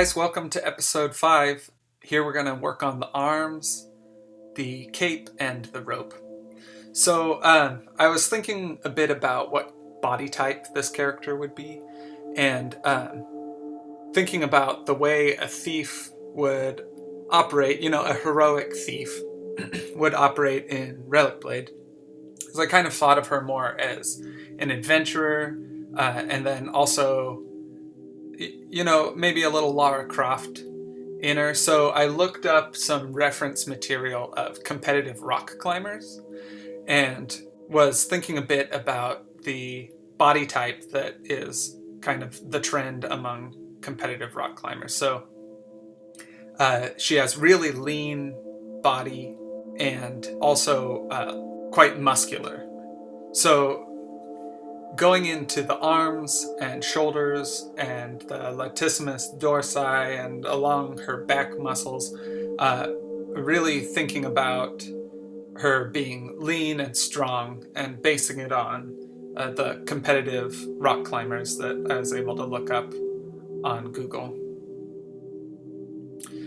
guys, welcome to episode 5. Here we're going to work on the arms, the cape, and the rope. So I was thinking a bit about what body type this character would be, and thinking about the way a thief would operate, a heroic thief would operate in Relicblade. Because I kind of thought of her more as an adventurer, and then also maybe a little Lara Croft in her. So I looked up some reference material of competitive rock climbers and was thinking a bit about the body type that is kind of the trend among competitive rock climbers. So she has really lean body and also quite muscular. So going into the arms and shoulders and the latissimus dorsi and along her back muscles, really thinking about her being lean and strong and basing it on the competitive rock climbers that I was able to look up on Google.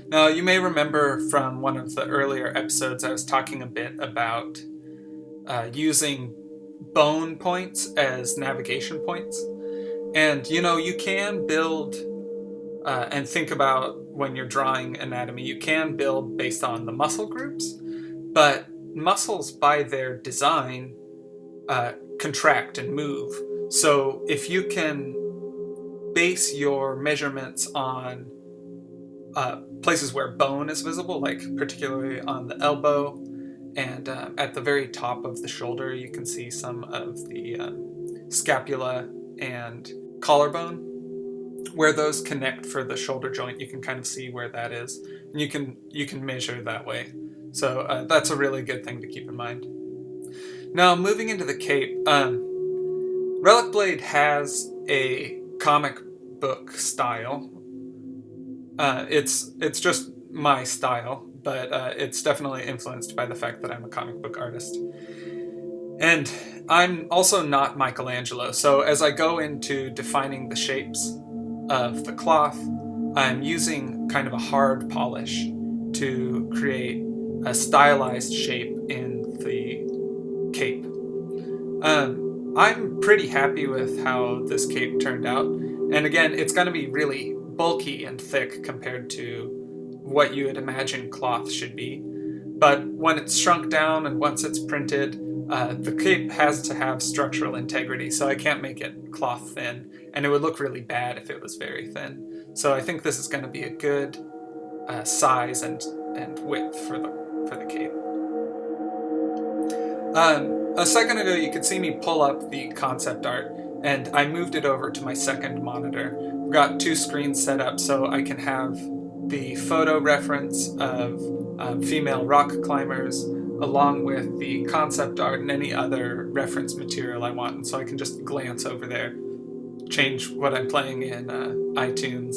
Now, you may remember from one of the earlier episodes I was talking a bit about using bone points as navigation points. And, you can build and think about when you're drawing anatomy, you can build based on the muscle groups, but muscles by their design contract and move. So if you can base your measurements on places where bone is visible, like particularly on the elbow, and at the very top of the shoulder, you can see some of the scapula and collarbone. Where those connect for the shoulder joint, you can kind of see where that is, and you can measure that way. So that's a really good thing to keep in mind. Now, moving into the cape, Relicblade has a comic book style. It's just my style, but it's definitely influenced by the fact that I'm a comic book artist. And I'm also not Michelangelo, so as I go into defining the shapes of the cloth, I'm using kind of a hard polish to create a stylized shape in the cape. I'm pretty happy with how this cape turned out, and again, it's going to be really bulky and thick compared to what you would imagine cloth should be. But when it's shrunk down and once it's printed, the cape has to have structural integrity, so I can't make it cloth thin, and it would look really bad if it was very thin. So I think this is going to be a good size and width for the cape. A second ago, you could see me pull up the concept art, and I moved it over to my second monitor. I've got 2 screens set up so I can have the photo reference of female rock climbers along with the concept art and any other reference material I want. And so I can just glance over there, change what I'm playing in iTunes,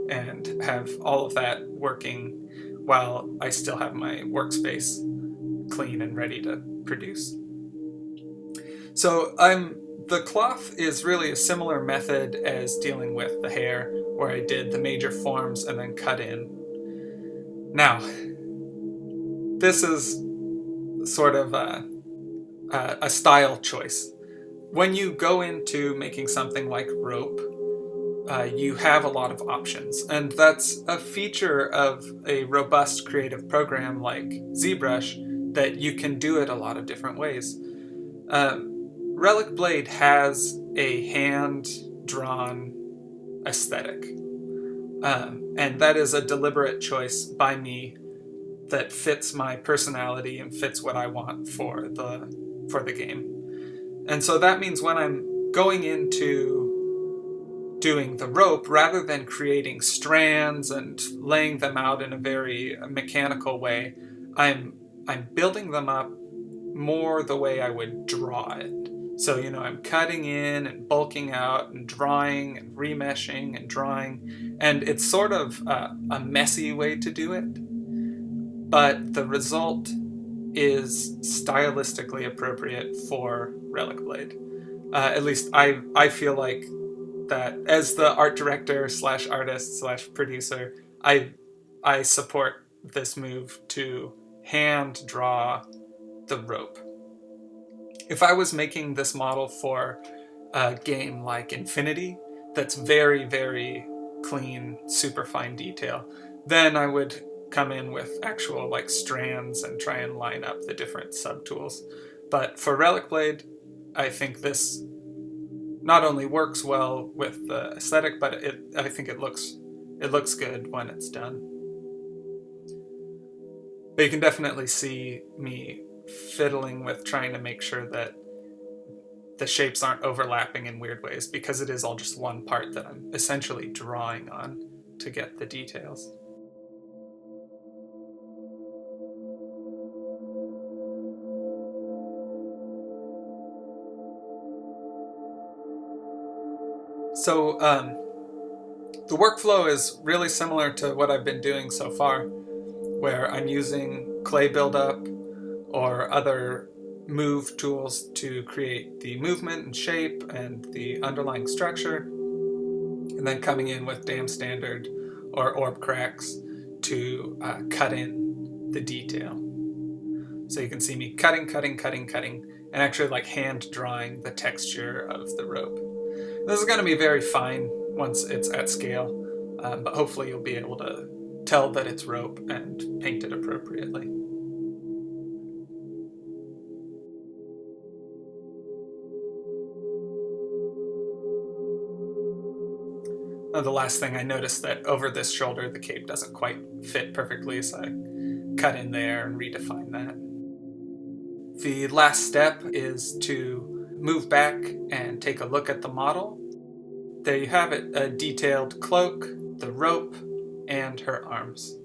and have all of that working while I still have my workspace clean and ready to produce. So the cloth is really a similar method as dealing with the hair, where I did the major forms and then cut in. Now, this is sort of a style choice. When you go into making something like rope, you have a lot of options, and that's a feature of a robust creative program like ZBrush, that you can do it a lot of different ways. Relicblade has a hand-drawn aesthetic, and that is a deliberate choice by me that fits my personality and fits what I want for the game. And so that means when I'm going into doing the rope, rather than creating strands and laying them out in a very mechanical way, I'm building them up more the way I would draw it. So, I'm cutting in and bulking out and drawing and remeshing and drawing, and it's sort of a messy way to do it, but the result is stylistically appropriate for Relicblade. At least I feel like that as the art director slash artist slash producer, I support this move to hand draw the rope. If I was making this model for a game like Infinity, that's very, very clean, super fine detail, then I would come in with actual like strands and try and line up the different subtools. But for Relicblade, I think this not only works well with the aesthetic, but I think it looks good when it's done. But you can definitely see me fiddling with trying to make sure that the shapes aren't overlapping in weird ways, because it is all just one part that I'm essentially drawing on to get the details. So the workflow is really similar to what I've been doing so far, where I'm using clay buildup or other move tools to create the movement and shape and the underlying structure, and then coming in with dam standard or orb cracks to cut in the detail. So you can see me cutting, and actually like hand drawing the texture of the rope. This is going to be very fine once it's at scale, but hopefully you'll be able to tell that it's rope and paint it appropriately. The last thing, I noticed that over this shoulder the cape doesn't quite fit perfectly, so I cut in there and redefine that. The last step is to move back and take a look at the model. There you have it, a detailed cloak, the rope, and her arms.